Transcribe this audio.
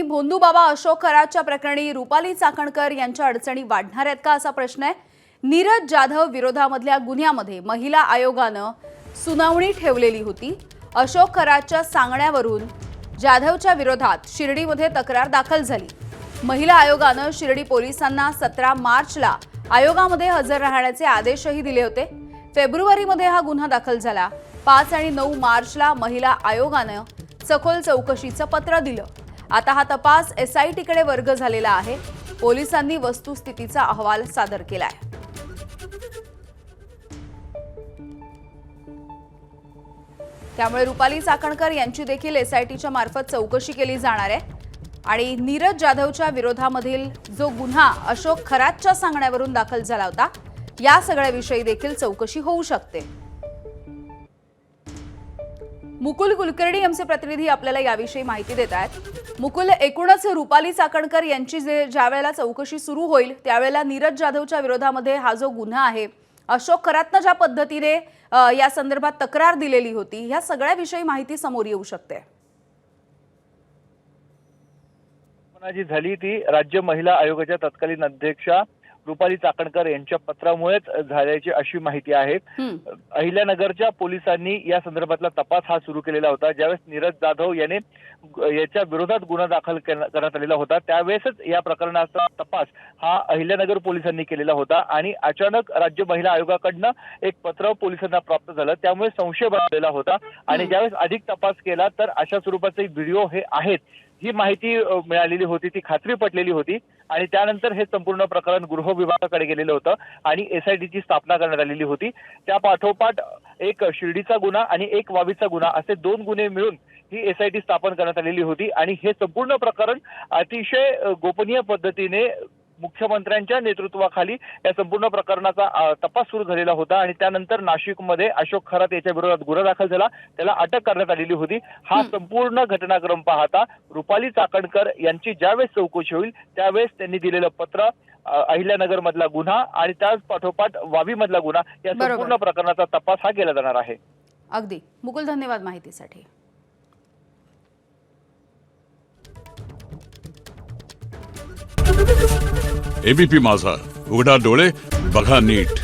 भोंदूबाबा अशोक खरातच्या प्रकरणी रुपाली चाकणकर यांच्या अडचणी वाढणार आहेत का असा प्रश्न आहे। नीरज जाधव विरोधामधल्या गुन्ह्यामध्ये महिला आयोगानं सुनावणी ठेवलेली होती। अशोक खरातच्या सांगण्यावरून जाधवच्या विरोधात शिर्डीमध्ये तक्रार दाखल झाली। महिला आयोगानं शिर्डी पोलिसांना 17 मार्चला आयोगामध्ये हजर राहण्याचे आदेशही दिले होते। फेब्रुवारीमध्ये हा गुन्हा दाखल झाला। 5 आणि 9 मार्चला महिला आयोगानं सखोल चौकशीचं पत्र दिलं। आता हा तपास एसआयटीकडे वर्ग झालेला आहे। पोलिसांनी वस्तुस्थितीचा अहवाल सादर केलाय। त्यामुळे रुपाली चाकणकर यांची देखील एसआयटीच्या मार्फत चौकशी केली जाणार आहे आणि नीरज जाधवच्या विरोधामधील जो गुन्हा अशोक खरातच्या सांगण्यावरून दाखल झाला होता या सगळ्याविषयी देखील चौकशी होऊ शकते। मुकुल कुलकर्णी आमचे प्रतिनिधी आपल्याला याविषयी माहिती देत आहेत। मुकुल, एकूणच रुपाली चाकणकर यांची ज्या वेळेला चौकशी सुरू होईल त्यावेळेला नीरज जाधवच्या विरोधामध्ये हा जो गुन्हा आहे, अशोक खरातनं ज्या पद्धतीने या संदर्भात तक्रार दिलेली होती, ह्या सगळ्याविषयी माहिती समोर येऊ शकते। जी झाली ती राज्य महिला आयोगाच्या तत्कालीन अध्यक्षा रुपाली चाकणकर यांच्या पत्रामुळेच झाल्याची अशी माहिती आहे। अहिल्यानगरच्या पोलिसांनी या संदर्भातला तपास हा सुरू केलेला होता। ज्यावेळेस नीरज जाधव याने याच्या विरोधात गुन्हा दाखल करण्यात आलेला होता त्यावेळेसच या प्रकरणाचा तपास हा अहिल्यानगर पोलिसांनी केलेला होता आणि अचानक राज्य महिला आयोगाकडनं एक पत्र पोलिसांना प्राप्त झालं। त्यामुळे संशय बसलेला होता आणि ज्यावेळेस अधिक तपास केला तर अशा स्वरूपाचे व्हिडिओ हे आहेत ही माहिती मिळालेली होती, ती खात्री पटलेली होती आणि त्यानंतर हे संपूर्ण प्रकरण गृह विभागाकडे गेलेलं होतं आणि एसआयटीची स्थापना करण्यात आलेली होती। त्या पाठोपाठ एक शिर्डीचा गुन्हा आणि एक वावीचा गुन्हा असे 2 गुन्हे मिळून ही एसआयटी स्थापन करण्यात आलेली होती आणि हे संपूर्ण प्रकरण अतिशय गोपनीय पद्धतीने मुख्यमंत्र्यांच्या नेतृत्वाखाली या संपूर्ण प्रकरणाचा तपास सुरू झालेला होता आणि त्यानंतर नाशिकमध्ये अशोक खरात याच्या विरोधात गुन्हा दाखल झाला, त्याला अटक करण्यात आलेली होती। हा संपूर्ण घटनाक्रम पाहता रुपाली चाकणकर यांची ज्यावेळेस चौकशी होईल त्यावेळेस त्यांनी दिलेलं पत्र, अहिल्यानगर मधला गुन्हा आणि त्याच पाठोपाठ वावी मधला गुन्हा या संपूर्ण प्रकरणाचा तपास हा केला जाणार आहे। अगदी मुकुल, धन्यवाद माहितीसाठी। एबीपी माझा, उघडा डोळे बघा नीट।